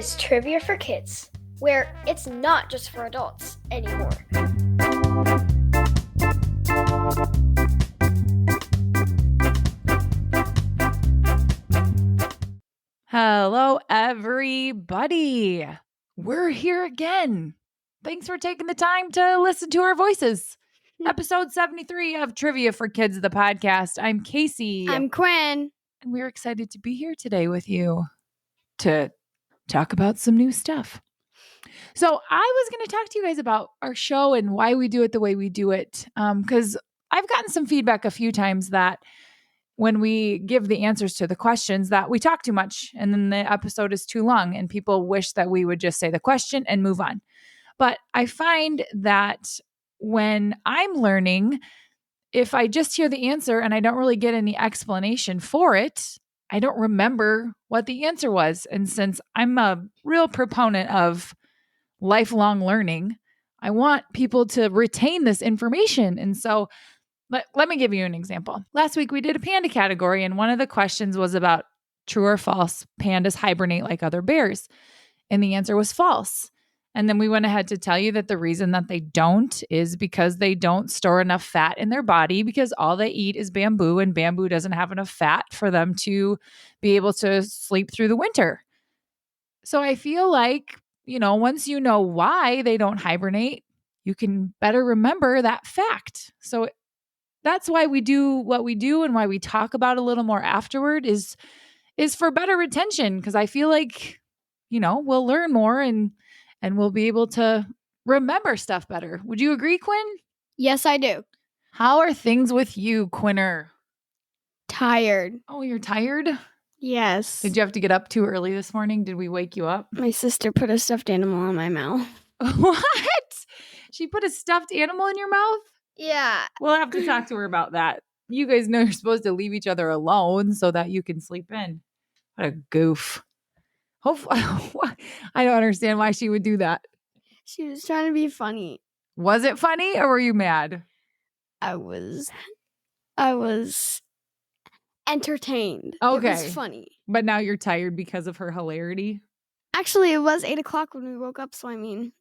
is Trivia for Kids, where it's not just for adults anymore. Hello, everybody. We're here again. Thanks for taking the time to listen to our voices. Episode 73 of Trivia for Kids, the podcast. I'm Casey. I'm Quinn. And we're excited to be here today with you to talk about some new stuff. So I was going to talk to you guys about our show and why we do it the way we do it. Because I've gotten some feedback a few times that when we give the answers to the questions that we talk too much and then the episode is too long and people wish that we would just say the question and move on. But I find that when I'm learning, if I just hear the answer and I don't really get any explanation for it, I don't remember what the answer was. And since I'm a real proponent of lifelong learning, I want people to retain this information. And so let me give you an example. Last week we did a panda category, and one of the questions was about true or false, pandas hibernate like other bears. And the answer was false. And then we went ahead to tell you that the reason that they don't is because they don't store enough fat in their body because all they eat is bamboo, and bamboo doesn't have enough fat for them to be able to sleep through the winter. So I feel like, once you know why they don't hibernate, you can better remember that fact. So that's why we do what we do and why we talk about a little more afterward is for better retention. Because I feel like, we'll learn more and we'll be able to remember stuff better. Would you agree, Quinn? Yes, I do. How are things with you, Quinner? Tired. Oh, you're tired? Yes. Did you have to get up too early this morning? Did we wake you up? My sister put a stuffed animal in my mouth. What? She put a stuffed animal in your mouth? Yeah. We'll have to talk to her about that. You guys know you're supposed to leave each other alone so that you can sleep in. What a goof. Hopefully, I don't understand why she would do that. She was trying to be funny. Was it funny or were you mad? I was entertained. Okay. It was funny. But now you're tired because of her hilarity? Actually, it was 8 o'clock when we woke up, so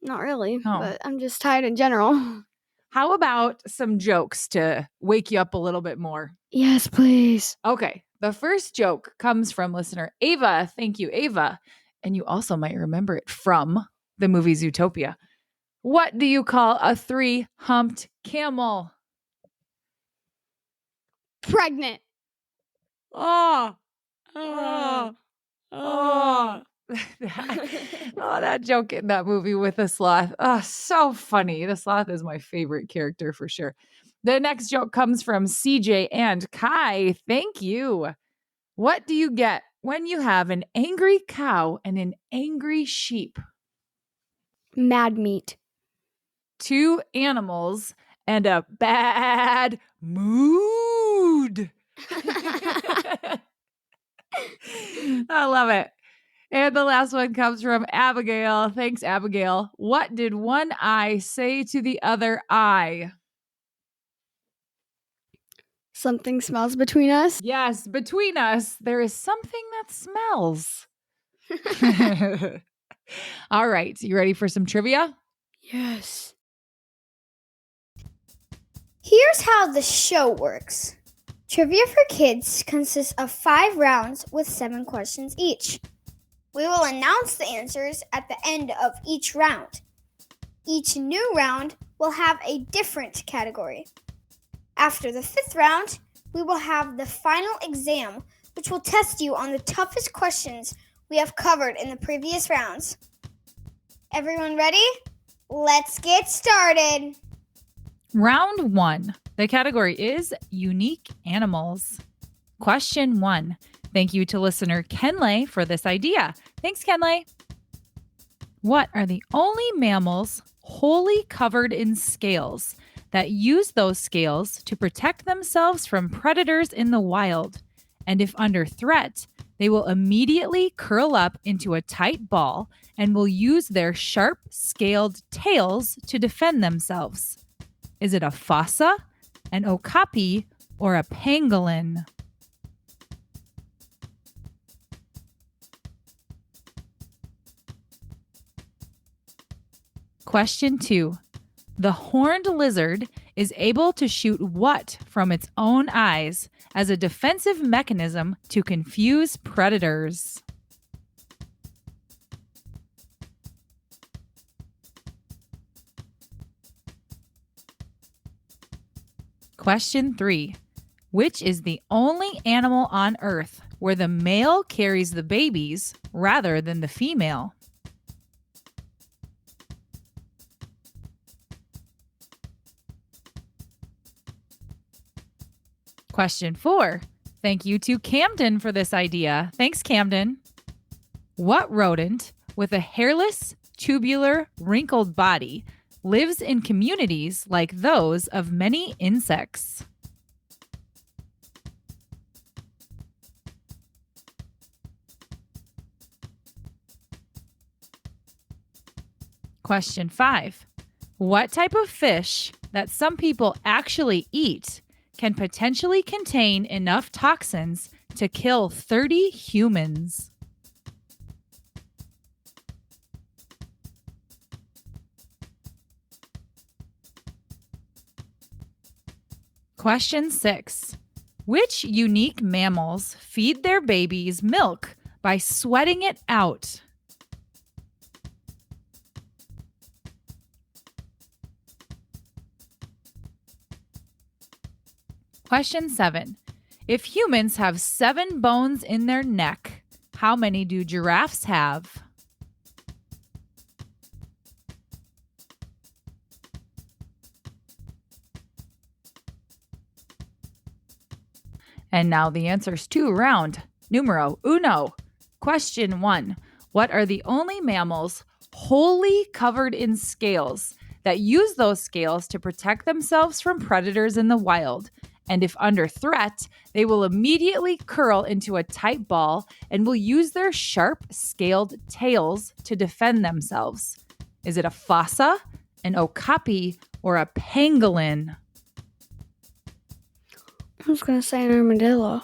not really. Oh. But I'm just tired in general. How about some jokes to wake you up a little bit more? Yes, please. Okay. The first joke comes from listener Ava. Thank you, Ava. And you also might remember it from the movie Zootopia. What do you call a 3-humped camel? Pregnant. Oh. That joke in that movie with the sloth. Oh, so funny. The sloth is my favorite character for sure. The next joke comes from CJ and Kai. Thank you. What do you get when you have an angry cow and an angry sheep? Mad meat. 2 animals and a bad mood. I love it. And the last one comes from Abigail. Thanks, Abigail. What did one eye say to the other eye? Something smells between us? Yes, between us, there is something that smells. All right. You ready for some trivia? Yes. Here's how the show works. Trivia for Kids consists of 5 rounds with 7 questions each. We will announce the answers at the end of each round. Each new round will have a different category. After the 5th round, we will have the final exam, which will test you on the toughest questions we have covered in the previous rounds. Everyone ready? Let's get started. Round 1. The category is unique animals. Question 1. Thank you to listener Kenley for this idea. Thanks, Kenley. What are the only mammals wholly covered in scales that use those scales to protect themselves from predators in the wild? And if under threat, they will immediately curl up into a tight ball and will use their sharp, scaled tails to defend themselves. Is it a fossa, an okapi, or a pangolin? Question 2. The horned lizard is able to shoot what from its own eyes as a defensive mechanism to confuse predators? Question 3. Which is the only animal on Earth where the male carries the babies rather than the female? Question 4. Thank you to Camden for this idea. Thanks, Camden. What rodent with a hairless, tubular, wrinkled body lives in communities like those of many insects? Question 5. What type of fish that some people actually eat can potentially contain enough toxins to kill 30 humans? Question 6. Which unique mammals feed their babies milk by sweating it out? Question 7. If humans have 7 bones in their neck, how many do giraffes have? And now the answers to round numero uno. Question 1. What are the only mammals wholly covered in scales that use those scales to protect themselves from predators in the wild? And if under threat, they will immediately curl into a tight ball and will use their sharp, scaled tails to defend themselves. Is it a fossa, an okapi, or a pangolin? I was going to say an armadillo.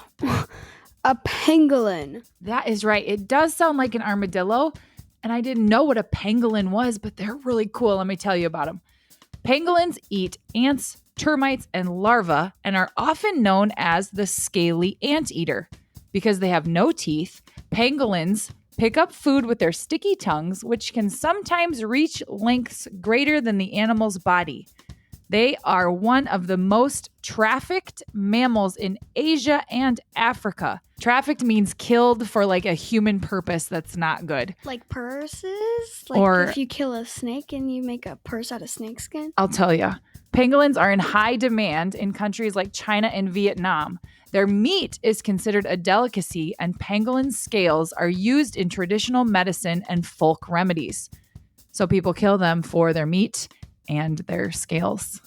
A pangolin. That is right. It does sound like an armadillo, and I didn't know what a pangolin was, but they're really cool. Let me tell you about them. Pangolins eat ants, termites, and larvae, and are often known as the scaly anteater. Because they have no teeth, pangolins pick up food with their sticky tongues, which can sometimes reach lengths greater than the animal's body. They are one of the most trafficked mammals in Asia and Africa. Trafficked means killed for like a human purpose that's not good. Like purses? Like Or- if you kill a snake and you make a purse out of snake skin? I'll tell you. Pangolins are in high demand in countries like China and Vietnam. Their meat is considered a delicacy, and pangolin scales are used in traditional medicine and folk remedies. So people kill them for their meat and their scales.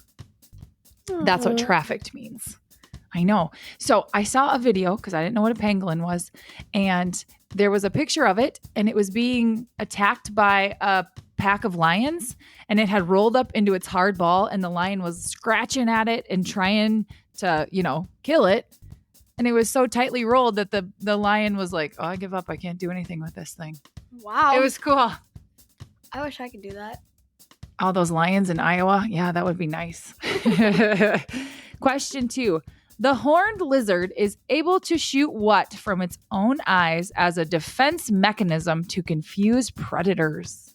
That's what trafficked means. I know. So I saw a video because I didn't know what a pangolin was. And there was a picture of it, and it was being attacked by a pack of lions, and it had rolled up into its hard ball, and the lion was scratching at it and trying to, kill it. And it was so tightly rolled that the lion was like, oh, I give up. I can't do anything with this thing. Wow. It was cool. I wish I could do that. All those lions in Iowa. Yeah, that would be nice. Question 2. The horned lizard is able to shoot what from its own eyes as a defense mechanism to confuse predators?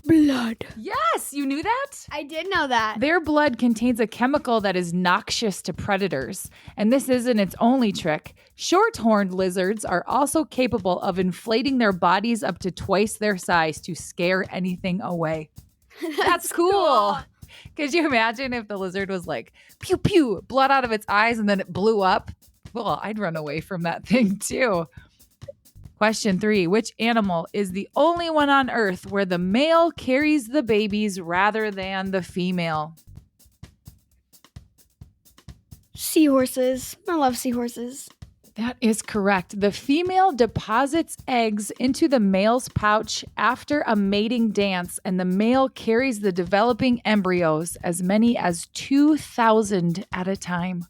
Blood. Yes, you knew that? I did know that. Their blood contains a chemical that is noxious to predators, and this isn't its only trick. Short-horned lizards are also capable of inflating their bodies up to twice their size to scare anything away. That's cool. Could you imagine if the lizard was like, pew, pew, blood out of its eyes, and then it blew up? Well, I'd run away from that thing too. Question 3. Which animal is the only one on Earth where the male carries the babies rather than the female? Seahorses. I love seahorses. That is correct. The female deposits eggs into the male's pouch after a mating dance, and the male carries the developing embryos, as many as 2,000 at a time.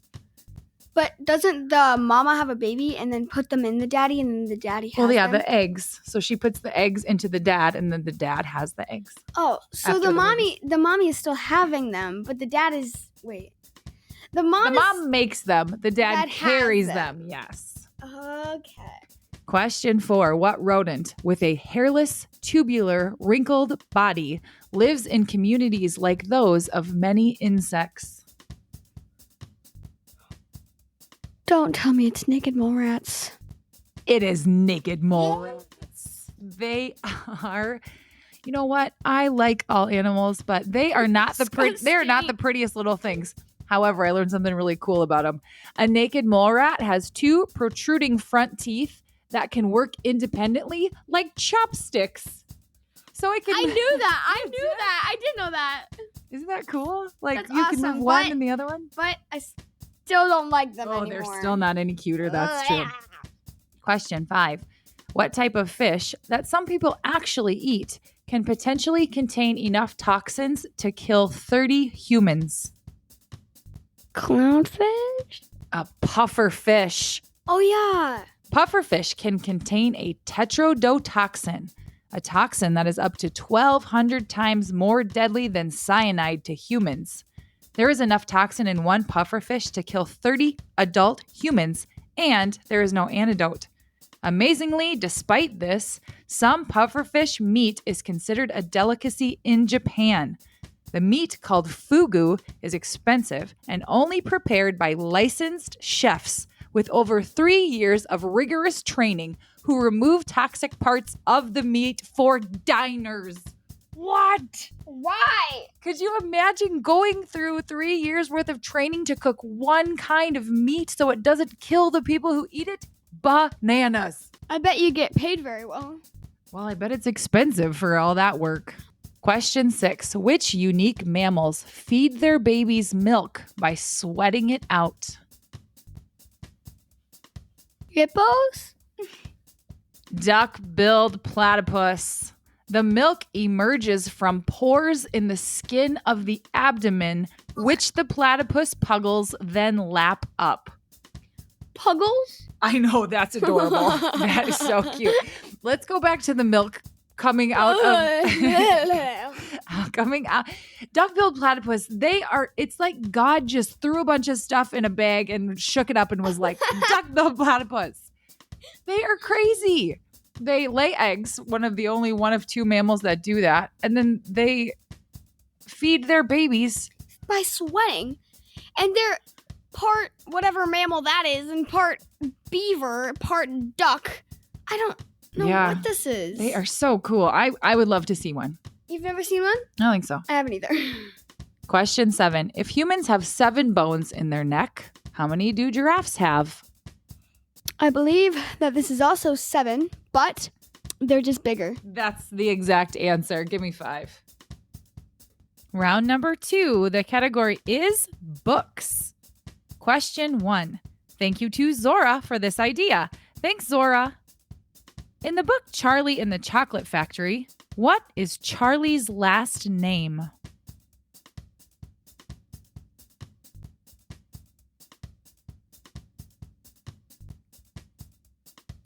But doesn't the mama have a baby and then put them in the daddy and then the daddy has Well, yeah, them? the eggs. So she puts the eggs into the dad, and then the dad has the eggs. Oh, so After the the mommy is still having them, but the dad is the The mom makes them. The dad Dad has carries them. them. Yes. Okay. Question 4. What rodent with a hairless, tubular, wrinkled body lives in communities like those of many insects? Don't tell me it's naked mole rats. It is naked mole rats. They are, you know what? I like all animals, but they are not they're not the prettiest little things. However, I learned something really cool about them. A naked mole rat has 2 protruding front teeth that can work independently like chopsticks. So it can I knew that. I did know that. Isn't that cool? Like That's you can awesome, move one but- and the other one? But I still don't like them Oh, anymore. they're still not any cuter. That's true. Question 5. What type of fish that some people actually eat can potentially contain enough toxins to kill 30 humans? Clownfish? A puffer fish. Oh yeah. Pufferfish can contain a tetrodotoxin, a toxin that is up to 1,200 times more deadly than cyanide to humans. There is enough toxin in one pufferfish to kill 30 adult humans, and there is no antidote. Amazingly, despite this, some pufferfish meat is considered a delicacy in Japan. The meat, called fugu, is expensive and only prepared by licensed chefs with over 3 years of rigorous training who remove toxic parts of the meat for diners. What? Why? Could you imagine going through 3 years worth of training to cook one kind of meat so it doesn't kill the people who eat it? Bananas. I bet you get paid very well. Well, I bet it's expensive for all that work. Question 6. Which unique mammals feed their babies milk by sweating it out? Hippos? Duck-billed platypus. The milk emerges from pores in the skin of the abdomen, which the platypus puggles then lap up. Puggles? I know, that's adorable. That is so cute. Let's go back to the milk coming out of coming out. Duck-billed platypus, it's like God just threw a bunch of stuff in a bag and shook it up and was like, duck-billed platypus. They are crazy. They lay eggs, one of 2 mammals that do that, and then they feed their babies By sweating. And they're part whatever mammal that is and part beaver, part duck. I don't know Yeah. what this is. They are so cool. I would love to see one. You've never seen one? I don't think so. I haven't either. Question 7. If humans have 7 bones in their neck, how many do giraffes have? I believe that this is also 7, but they're just bigger. That's the exact answer. Give me 5. Round number 2. The category is books. Question 1. Thank you to Zora for this idea. Thanks, Zora. In the book Charlie and the Chocolate Factory, what is Charlie's last name?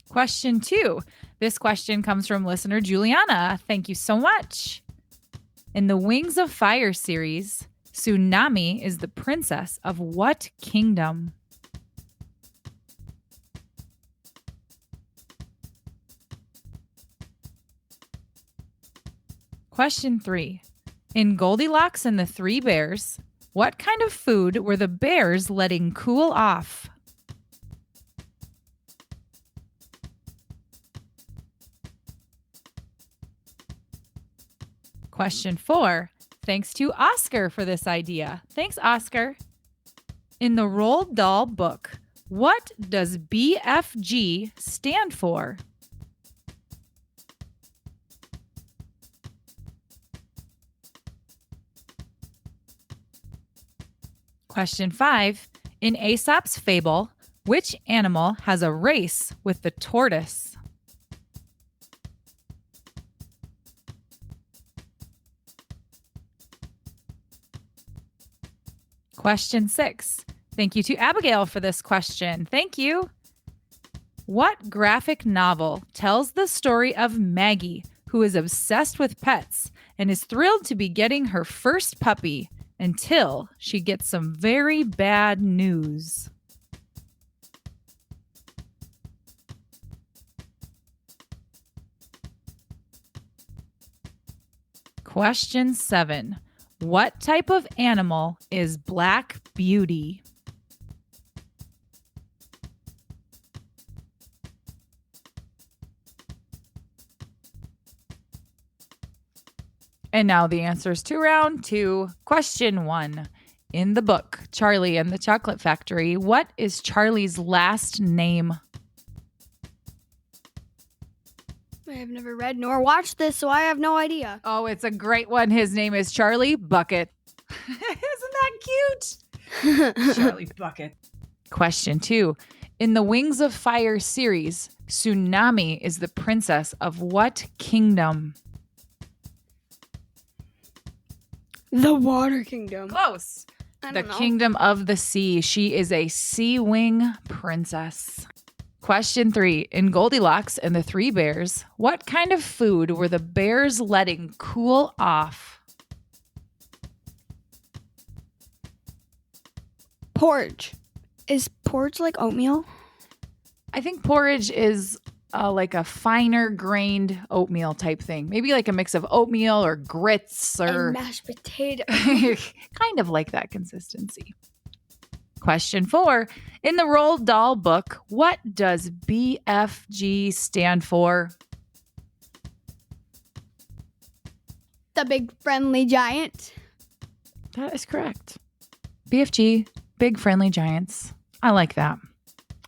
Question 2. This question comes from listener Juliana. Thank you so much. In the Wings of Fire series, Tsunami is the princess of what kingdom? Question 3. In Goldilocks and the Three Bears, what kind of food were the bears letting cool off? Question 4. Thanks to Oscar for this idea. Thanks, Oscar. In the Roald Dahl book, what does BFG stand for? Question 5. In Aesop's fable, which animal has a race with the tortoise? Question 6. Thank you to Abigail for this question. Thank you. What graphic novel tells the story of Maggie, who is obsessed with pets and is thrilled to be getting her first puppy until she gets some very bad news? Question 7. What type of animal is Black Beauty? And now the answers to round 2. Question 1. In the book, Charlie and the Chocolate Factory, what is Charlie's last name? I have never read nor watched this, so I have no idea. Oh, it's a great one. His name is Charlie Bucket. Isn't that cute? Charlie Bucket. Question 2. In the Wings of Fire series, Tsunami is the princess of what kingdom? The Water Kingdom. Close. I The don't know. Kingdom of the Sea. She is a sea wing princess. Question 3. In Goldilocks and the Three Bears, what kind of food were the bears letting cool off? Porridge. Is porridge like oatmeal? I think porridge is like a finer grained oatmeal type thing. Maybe like a mix of oatmeal or grits or And mashed potato. kind of like that consistency. Question 4. In the Roald Dahl book, what does BFG stand for? The Big Friendly Giant. That is correct. BFG, Big Friendly Giants. I like that.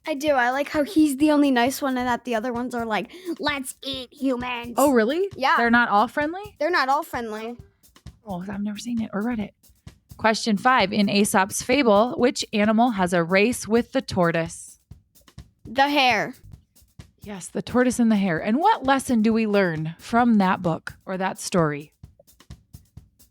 I do. I like how he's the only nice one and that the other ones are like, let's eat humans. Oh, really? Yeah. They're not all friendly? They're not all friendly. Oh, I've never seen it or read it. Question 5. In Aesop's fable, which animal has a race with the tortoise? The hare. Yes, the tortoise and the hare. And what lesson do we learn from that book or that story?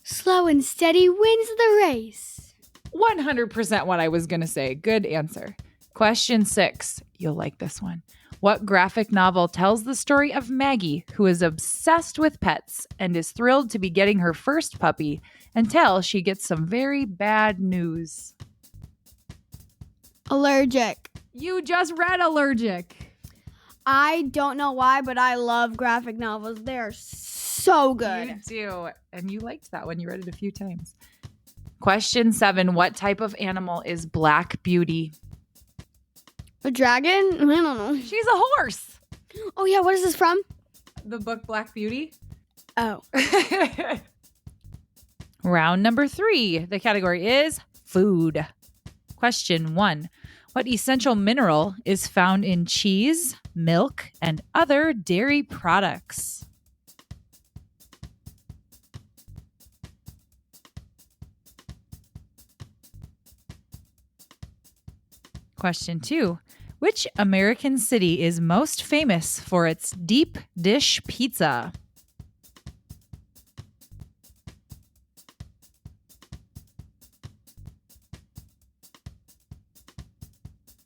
Slow and steady wins the race. 100% what I was going to say. Good answer. Question 6. You'll like this one. What graphic novel tells the story of Maggie, who is obsessed with pets and is thrilled to be getting her first puppy until she gets some very bad news? Allergic. You just read Allergic. I don't know why, but I love graphic novels. They're so good. You do. And you liked that one. You read it a few times. Question 7. What type of animal is Black Beauty? A dragon? I don't know. She's a horse. Oh, yeah. What is this from? The book Black Beauty. Oh. Round number 3. The category is food. Question 1. What essential mineral is found in cheese, milk, and other dairy products? Question 2. Which American city is most famous for its deep dish pizza?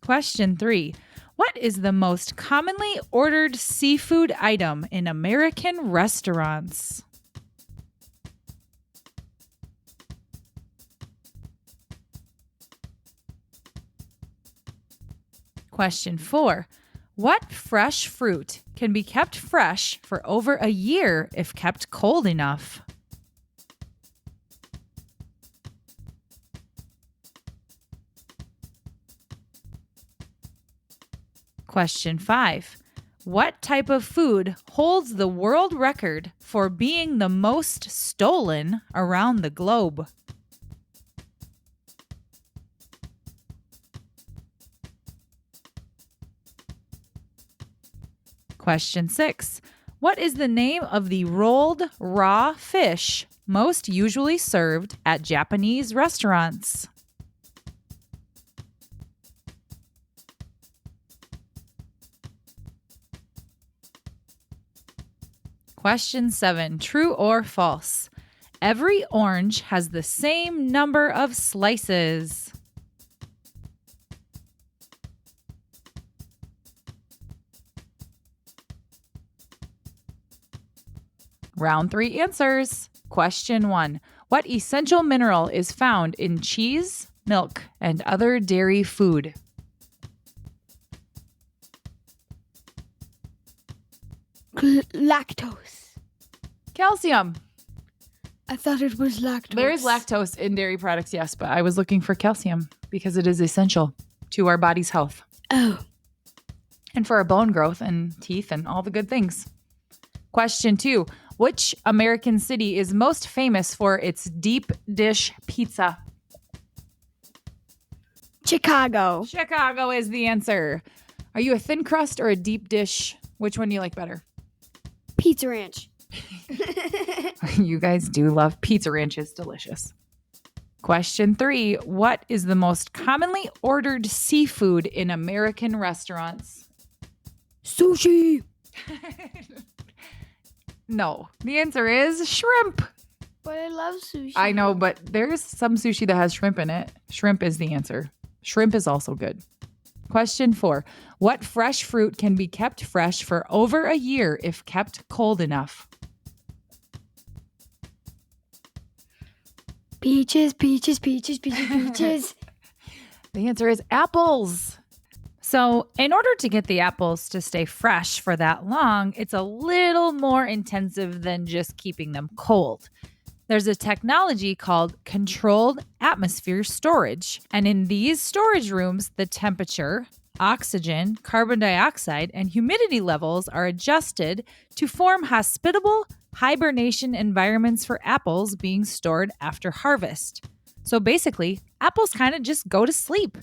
Question 3. What is the most commonly ordered seafood item in American restaurants? Question 4. What fresh fruit can be kept fresh for over a year if kept cold enough? Question 5. What type of food holds the world record for being the most stolen around the globe? Question 6. What is the name of the rolled raw fish most usually served at Japanese restaurants? Question 7. True or false? Every orange has the same number of slices. Round 3 answers. Question 1. What essential mineral is found in cheese, milk, and other dairy food? Lactose. Calcium. I thought it was lactose. There is lactose in dairy products, yes, but I was looking for calcium because it is essential to our body's health Oh. and for our bone growth and teeth and all the good things. Question 2. Which American city is most famous for its deep dish pizza? Chicago. Chicago is the answer. Are you a thin crust or a deep dish? Which one do you like better? Pizza Ranch. You guys do love Pizza Ranch. It's delicious. Question 3. What is the most commonly ordered seafood in American restaurants? Sushi. No. The answer is shrimp. But I love sushi. I know, but there's some sushi that has shrimp in it. Shrimp is the answer. Shrimp is also good. Question 4. What fresh fruit can be kept fresh for over a year if kept cold enough? Peaches, peaches, peaches, peaches, peaches. The answer is apples. So, in order to get the apples to stay fresh for that long, it's a little more intensive than just keeping them cold. There's a technology called controlled atmosphere storage. And in these storage rooms, the temperature, oxygen, carbon dioxide, and humidity levels are adjusted to form hospitable hibernation environments for apples being stored after harvest. So basically, apples kind of just go to sleep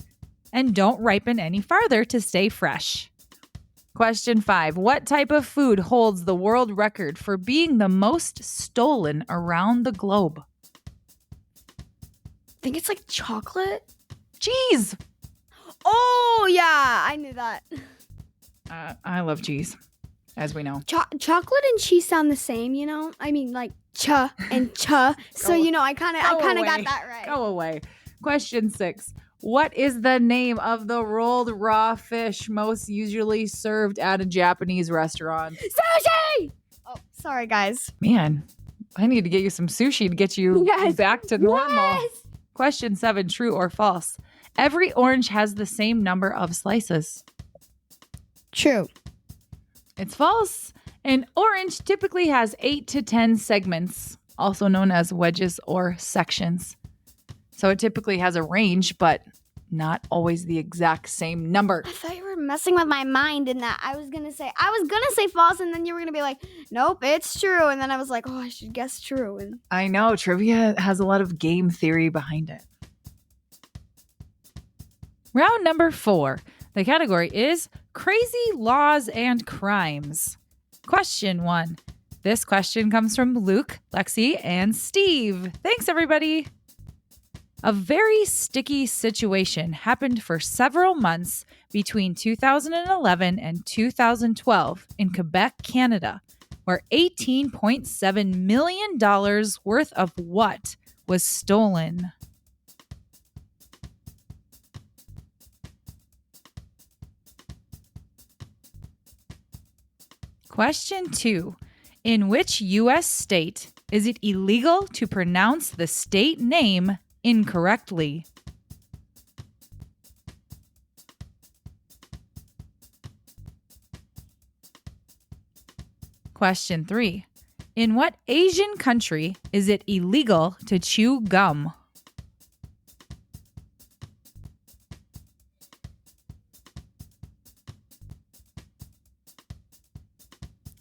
and don't ripen any farther to stay fresh. Question 5. What type of food holds the world record for being the most stolen around the globe? I think it's like chocolate. Cheese! Oh, yeah. I knew that. I love cheese, as we know. Chocolate and cheese sound the same, you know? I mean, like, cha and cha. So, you know, I kind of got that right. Go away. Question 6. What is the name of the rolled raw fish most usually served at a Japanese restaurant? Sushi! Oh, sorry, guys. Man, I need to get you some sushi to get you Yes. back to normal. Yes. Question 7, true or false? Every orange has the same number of slices. True. It's false. An orange typically has 8 to 10 segments, also known as wedges or sections. So it typically has a range, but not always the exact same number. I thought you were messing with my mind in that I was gonna say false, and then you were gonna be like, nope, it's true. And then I was like, oh, I should guess true. And I know, trivia has a lot of game theory behind it. Round number 4. The category is crazy laws and crimes. Question 1. This question comes from Luke, Lexi, and Steve. Thanks, everybody. A very sticky situation happened for several months between 2011 and 2012 in Quebec, Canada, where $18.7 million worth of what was stolen? Question 2. In which U.S. state is it illegal to pronounce the state name incorrectly? Question 3. In what Asian country is it illegal to chew gum?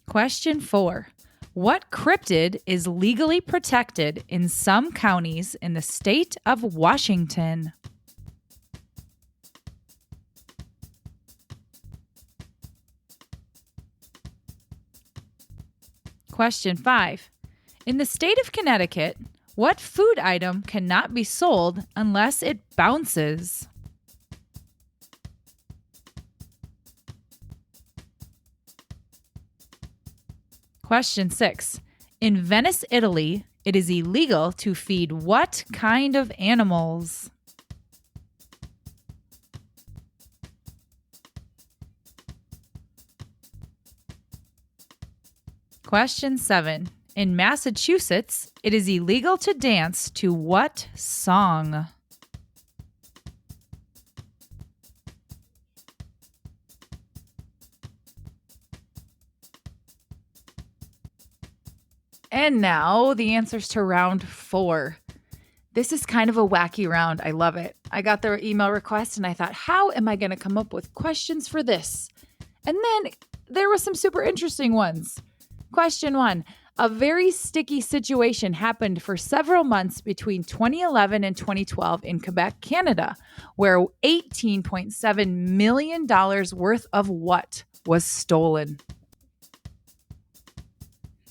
Question 4. What cryptid is legally protected in some counties in the state of Washington? Question 5. In the state of Connecticut, what food item cannot be sold unless it bounces? Question 6. In Venice, Italy, it is illegal to feed what kind of animals? Question 7. In Massachusetts, it is illegal to dance to what song? And now the answers to round 4. This is kind of a wacky round. I love it. I got their email request and I thought, how am I going to come up with questions for this? And then there were some super interesting ones. Question 1. A very sticky situation happened for several months between 2011 and 2012 in Quebec, Canada, where $18.7 million worth of what was stolen?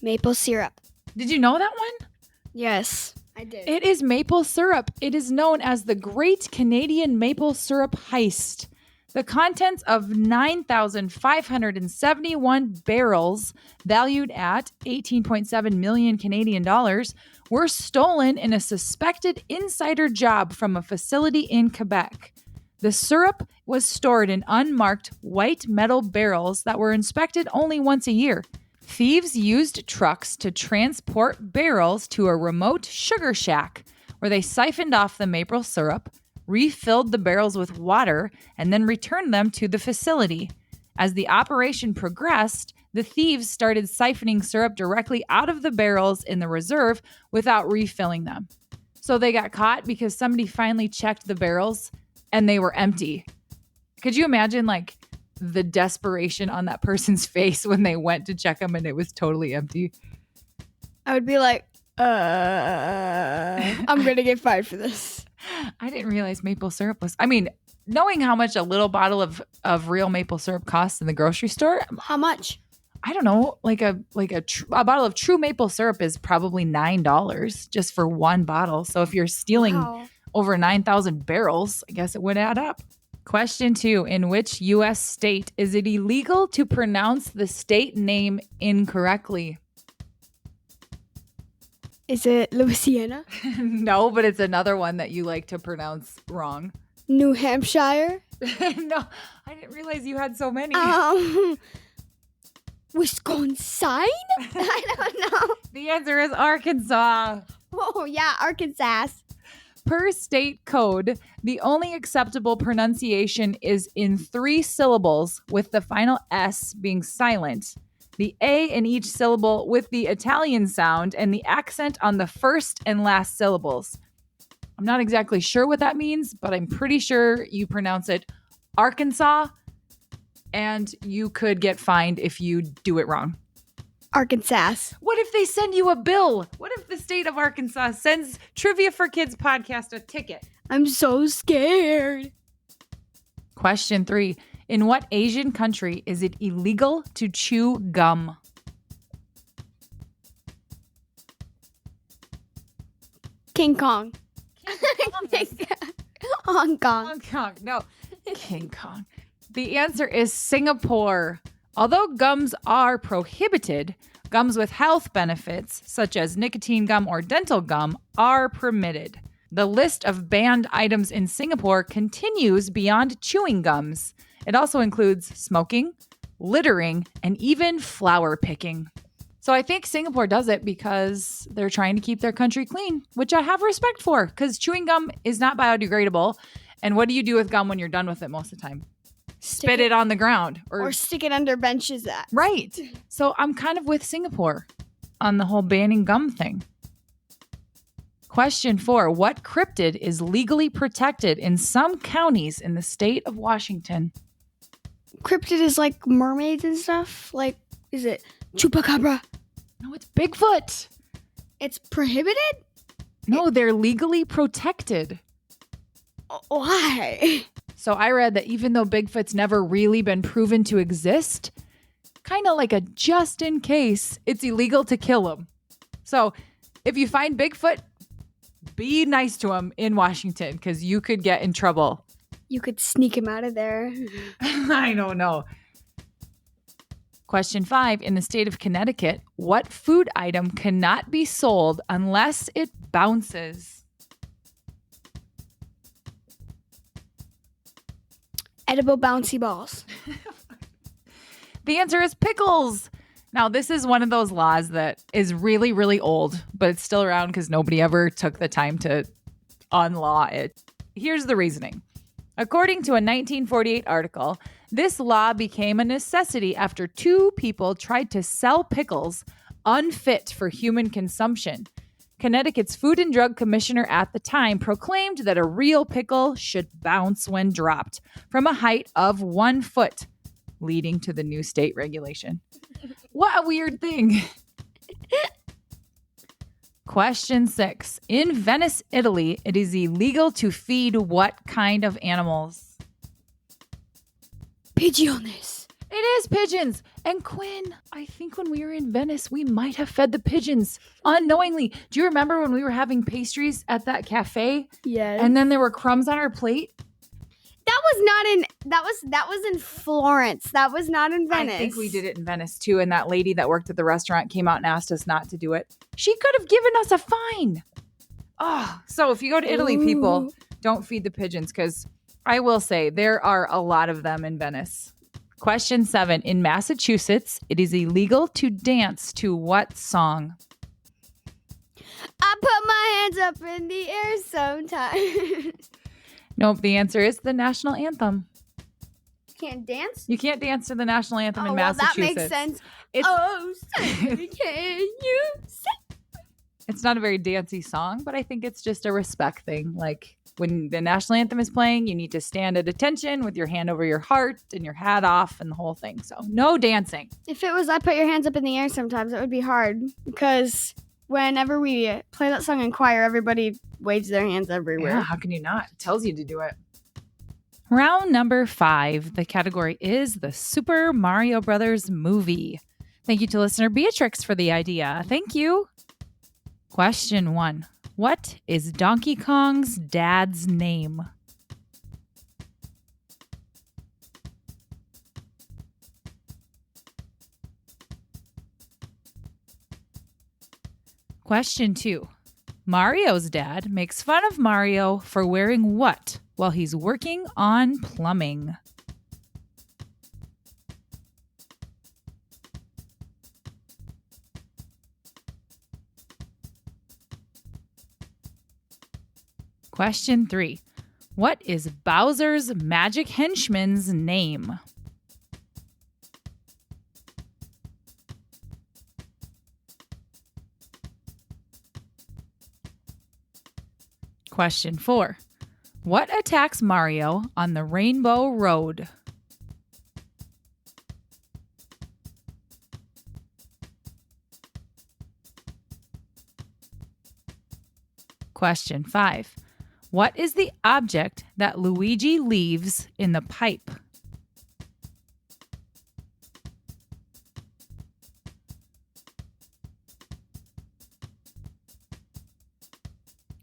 Maple syrup. Did you know that one? Yes, I did. It is maple syrup. It is known as the Great Canadian Maple Syrup Heist. The contents of 9,571 barrels, valued at 18.7 million Canadian dollars, were stolen in a suspected insider job from a facility in Quebec. The syrup was stored in unmarked white metal barrels that were inspected only once a year. Thieves used trucks to transport barrels to a remote sugar shack where they siphoned off the maple syrup, refilled the barrels with water, and then returned them to the facility. As the operation progressed, the thieves started siphoning syrup directly out of the barrels in the reserve without refilling them. So they got caught because somebody finally checked the barrels and they were empty. Could you imagine the desperation on that person's face when they went to check them and it was totally empty? I would be like, I'm going to get fired for this. I didn't realize maple syrup was, knowing how much a little bottle of real maple syrup costs in the grocery store, How much? I don't know, a bottle of true maple syrup is probably $9 just for one bottle. So if you're stealing Wow. over 9,000 barrels, I guess it would add up. Question 2. In which U.S. state is it illegal to pronounce the state name incorrectly? Is it Louisiana? No, but it's another one that you like to pronounce wrong. New Hampshire? No, I didn't realize you had so many. Wisconsin? I don't know. The answer is Arkansas. Oh, yeah, Arkansas. Per state code, the only acceptable pronunciation is in 3 syllables, with the final S being silent. The A in each syllable with the Italian sound and the accent on the first and last syllables. I'm not exactly sure what that means, but I'm pretty sure you pronounce it Arkansas, and you could get fined if you do it wrong. Arkansas. What if they send you a bill? What if the state of Arkansas sends Trivia for Kids podcast a ticket? I'm so scared. Question 3. In what Asian country is it illegal to chew gum? King Kong. Hong Kong. Hong Kong. No. King Kong. The answer is Singapore. Although gums are prohibited, gums with health benefits, such as nicotine gum or dental gum, are permitted. The list of banned items in Singapore continues beyond chewing gums. It also includes smoking, littering, and even flower picking. So I think Singapore does it because they're trying to keep their country clean, which I have respect for, because chewing gum is not biodegradable. And what do you do with gum when you're done with it most of the time? Spit it on the ground. Or stick it under benches. Right. So I'm kind of with Singapore on the whole banning gum thing. Question 4. What cryptid is legally protected in some counties in the state of Washington? Cryptid is like mermaids and stuff. Like, is it chupacabra? No, it's Bigfoot. It's prohibited? No, they're legally protected. Why? So I read that even though Bigfoot's never really been proven to exist, kind of like a just in case, it's illegal to kill him. So if you find Bigfoot, be nice to him in Washington because you could get in trouble. You could sneak him out of there. I don't know. Question 5. In the state of Connecticut, what food item cannot be sold unless it bounces? Edible bouncy balls. The answer is pickles. Now, this is one of those laws that is really, really old, but it's still around because nobody ever took the time to unlaw it. Here's the reasoning. According to a 1948 article, this law became a necessity after 2 people tried to sell pickles unfit for human consumption. Connecticut's Food and Drug Commissioner at the time proclaimed that a real pickle should bounce when dropped from a height of 1 foot, leading to the new state regulation. What a weird thing. Question 6. In Venice, Italy, it is illegal to feed what kind of animals? Pigeons. It is pigeons. And Quinn, I think when we were in Venice, we might have fed the pigeons unknowingly. Do you remember when we were having pastries at that cafe Yes. and then there were crumbs on our plate? That was in Florence. That was not in Venice. I think we did it in Venice too. And that lady that worked at the restaurant came out and asked us not to do it. She could have given us a fine. Oh, so if you go to Italy, people, don't feed the pigeons, because I will say there are a lot of them in Venice. Question 7. In Massachusetts, it is illegal to dance to what song? I put my hands up in the air sometimes. Nope, the answer is the national anthem. Can't dance? You can't dance to the national anthem in well, that Massachusetts. makes sense. It's, Say, can you say? it's not a very dancey song, but I think it's just a respect thing. Like when the national anthem is playing, you need to stand at attention with your hand over your heart and your hat off and the whole thing. So no dancing. If it was I put your hands up in the air sometimes, it would be hard because whenever we play that song in choir, everybody waves their hands everywhere. Yeah, how can you not? It tells you to do it. Round number 5. The category is the Super Mario Brothers movie. Thank you to listener Beatrix for the idea. Thank you. Question 1. What is Donkey Kong's dad's name? Question 2. Mario's dad makes fun of Mario for wearing what while he's working on plumbing? Question 3. What is Bowser's magic henchman's name? Question 4. What attacks Mario on the Rainbow Road? Question 5. What is the object that Luigi leaves in the pipe?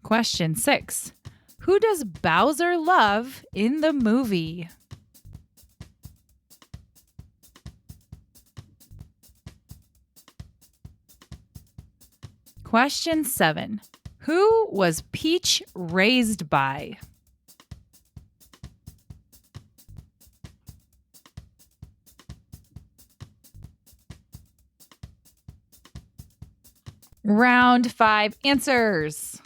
Question 6. Who does Bowser love in the movie? Question 7. Who was Peach raised by? Round 5 answers.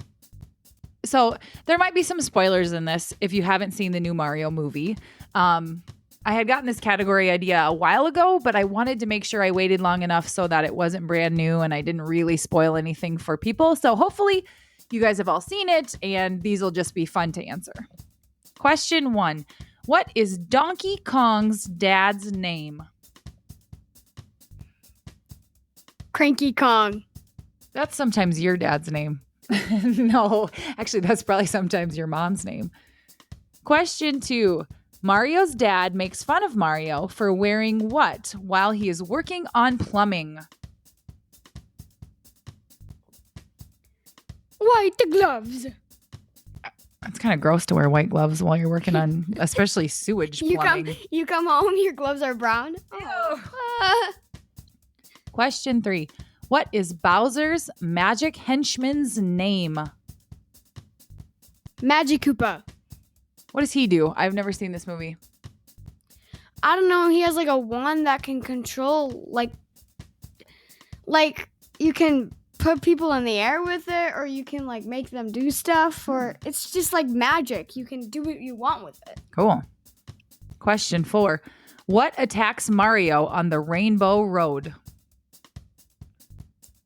So there might be some spoilers in this if you haven't seen the new Mario movie. I had gotten this category idea a while ago, but I wanted to make sure I waited long enough so that it wasn't brand new and I didn't really spoil anything for people. So hopefully you guys have all seen it and these will just be fun to answer. Question 1. What is Donkey Kong's dad's name? Cranky Kong. That's sometimes your dad's name. No, actually, that's probably sometimes your mom's name. Question 2. Mario's dad makes fun of Mario for wearing what while he is working on plumbing? White gloves. It's kind of gross to wear white gloves while you're working on, especially sewage plumbing. You come home, your gloves are brown. Question 3. What is Bowser's magic henchman's name? Magic Koopa. What does he do? I've never seen this movie. I don't know. He has like a wand that can control like like you can put people in the air with it, or you can like make them do stuff, or it's just like magic. You can do what you want with it. Cool. Question 4. What attacks Mario on the Rainbow Road?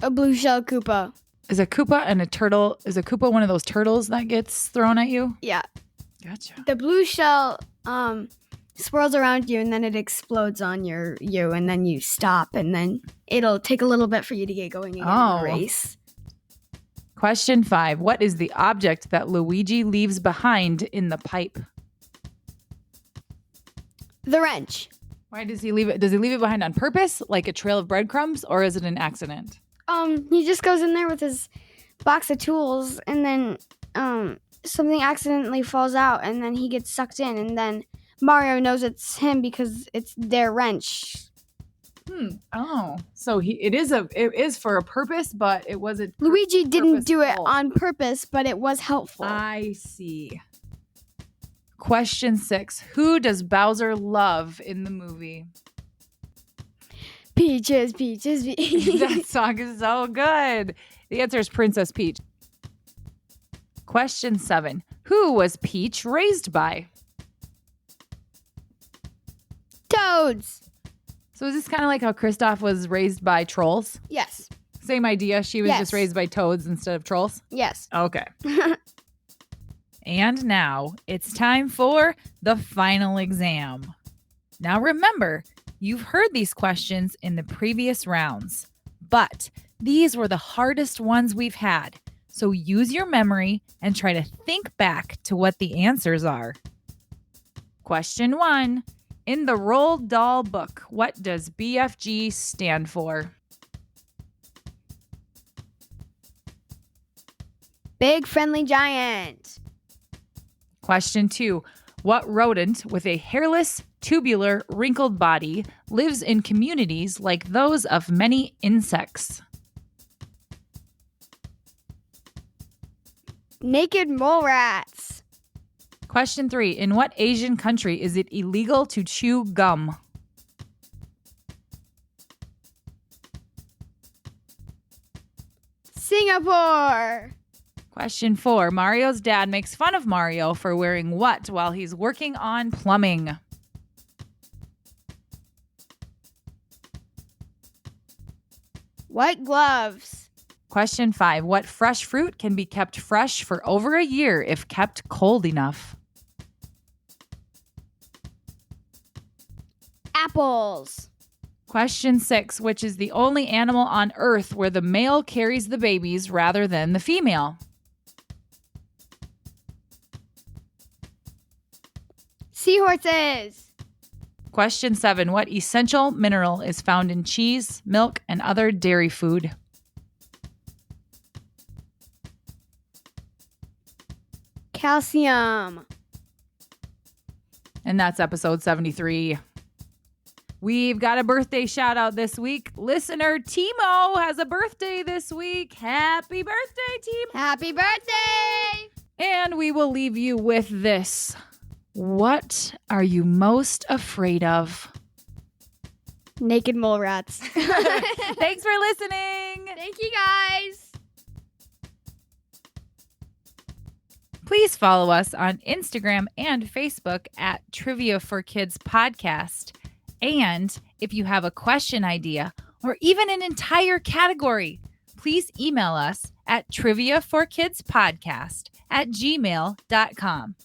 A blue shell Koopa. Is a Koopa and a turtle? Is a Koopa one of those turtles that gets thrown at you? Yeah. Gotcha. The blue shell swirls around you, and then it explodes on you, and then you stop, and then it'll take a little bit for you to get going again in the race. Question 5. What is the object that Luigi leaves behind in the pipe? The wrench. Why does he leave it? Does he leave it behind on purpose, like a trail of breadcrumbs, or is it an accident? He just goes in there with his box of tools, and then something accidentally falls out, and then he gets sucked in, and then Mario knows it's him because it's their wrench. Oh, so it is for a purpose, but it wasn't. Luigi didn't do it purposeful. on purpose, but it was helpful. I see. Question 6. Who does Bowser love in the movie? Peaches, peaches, peaches. That song is so good. The answer is Princess Peach. Question 7. Who was Peach raised by? Toads. So is this kind of like how Kristoff was raised by trolls? Yes. Same idea. She was Yes. just raised by toads instead of trolls? Yes. Okay. And now it's time for the final exam. Now remember, you've heard these questions in the previous rounds, but these were the hardest ones we've had. So use your memory and try to think back to what the answers are. Question 1. In the Roald Dahl book, what does BFG stand for? Big friendly giant. Question 2. What rodent with a hairless, tubular, wrinkled body lives in communities like those of many insects? Naked mole rats. Question 3. In what Asian country is it illegal to chew gum? Singapore. Question 4. Mario's dad makes fun of Mario for wearing what while he's working on plumbing? White gloves. Question 5. What fresh fruit can be kept fresh for over a year if kept cold enough? Apples. Question 6. Which is the only animal on Earth where the male carries the babies rather than the female? Seahorses. Question 7. What essential mineral is found in cheese, milk, and other dairy food? Calcium. And that's episode 73. We've got a birthday shout out this week. Listener Timo has a birthday this week. Happy birthday, Timo. Happy birthday. And we will leave you with this. What are you most afraid of? Naked mole rats. Thanks for listening. Thank you, guys. Please follow us on Instagram and Facebook at Trivia for Kids Podcast. And if you have a question idea or even an entire category, please email us at triviaforkidspodcast@gmail.com.